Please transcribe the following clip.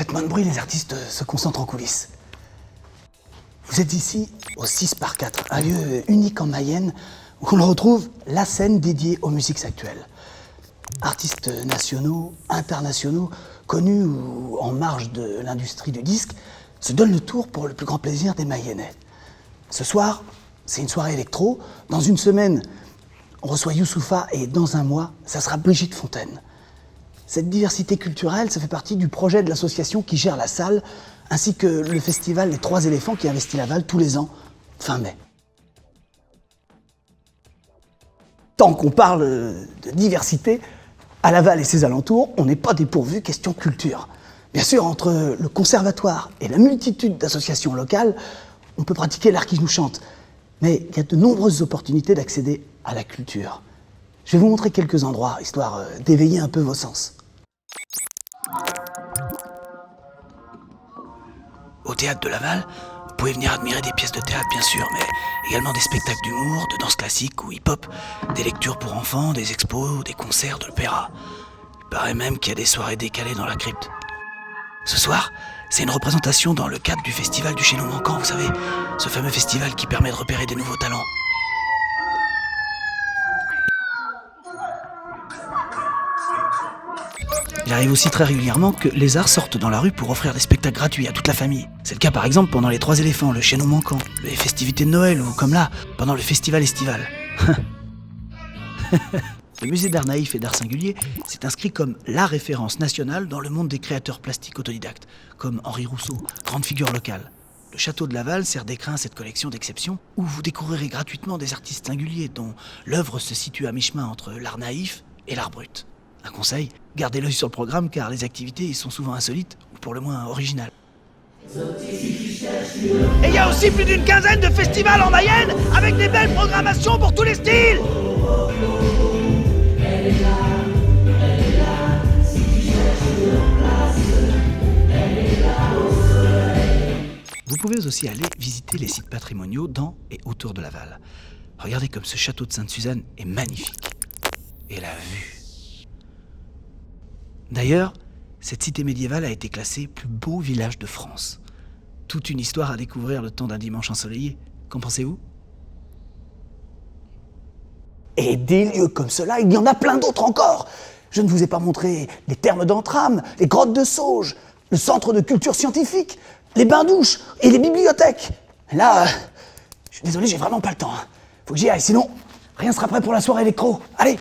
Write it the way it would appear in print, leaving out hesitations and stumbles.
Faites moins de bruit, les artistes se concentrent en coulisses. Vous êtes ici au 6x4, un lieu unique en Mayenne où on retrouve la scène dédiée aux musiques actuelles. Artistes nationaux, internationaux, connus ou en marge de l'industrie du disque, se donnent le tour pour le plus grand plaisir des Mayennais. Ce soir, c'est une soirée électro. Dans une semaine, on reçoit Youssoupha et dans un mois, ça sera Brigitte Fontaine. Cette diversité culturelle, ça fait partie du projet de l'association qui gère la salle, ainsi que le festival Les Trois Éléphants qui investit Laval tous les ans, fin mai. Tant qu'on parle de diversité, à Laval et ses alentours, on n'est pas dépourvu question culture. Bien sûr, entre le conservatoire et la multitude d'associations locales, on peut pratiquer l'art qui nous chante. Mais il y a de nombreuses opportunités d'accéder à la culture. Je vais vous montrer quelques endroits, histoire d'éveiller un peu vos sens. Au théâtre de Laval, vous pouvez venir admirer des pièces de théâtre, bien sûr, mais également des spectacles d'humour, de danse classique ou hip-hop, des lectures pour enfants, des expos, des concerts de l'opéra. Il paraît même qu'il y a des soirées décalées dans la crypte. Ce soir, c'est une représentation dans le cadre du festival du Chaînon Manquant, vous savez, ce fameux festival qui permet de repérer des nouveaux talents. Il arrive aussi très régulièrement que les arts sortent dans la rue pour offrir des spectacles gratuits à toute la famille. C'est le cas par exemple pendant les Trois Éléphants, le Chaînon Manquant, les festivités de Noël ou comme là, pendant le festival estival. Le musée d'art naïf et d'art singulier s'est inscrit comme la référence nationale dans le monde des créateurs plastiques autodidactes, comme Henri Rousseau, grande figure locale. Le château de Laval sert d'écrin à cette collection d'exceptions où vous découvrirez gratuitement des artistes singuliers dont l'œuvre se situe à mi-chemin entre l'art naïf et l'art brut. Un conseil, gardez l'œil sur le programme car les activités y sont souvent insolites ou pour le moins originales. Et il y a aussi plus d'une quinzaine de festivals en Mayenne avec des belles programmations pour tous les styles. Vous pouvez aussi aller visiter les sites patrimoniaux dans et autour de Laval. Regardez comme ce château de Sainte-Suzanne est magnifique. Et la vue. D'ailleurs, cette cité médiévale a été classée plus beau village de France. Toute une histoire à découvrir le temps d'un dimanche ensoleillé. Qu'en pensez-vous ? Et des lieux comme cela, il y en a plein d'autres encore. Je ne vous ai pas montré les thermes d'Entrammes, les grottes de Sauges, le centre de culture scientifique, les bains-douches et les bibliothèques. Là, je suis désolé, j'ai vraiment pas le temps. Faut que j'y aille, sinon rien sera prêt pour la soirée électro. Allez!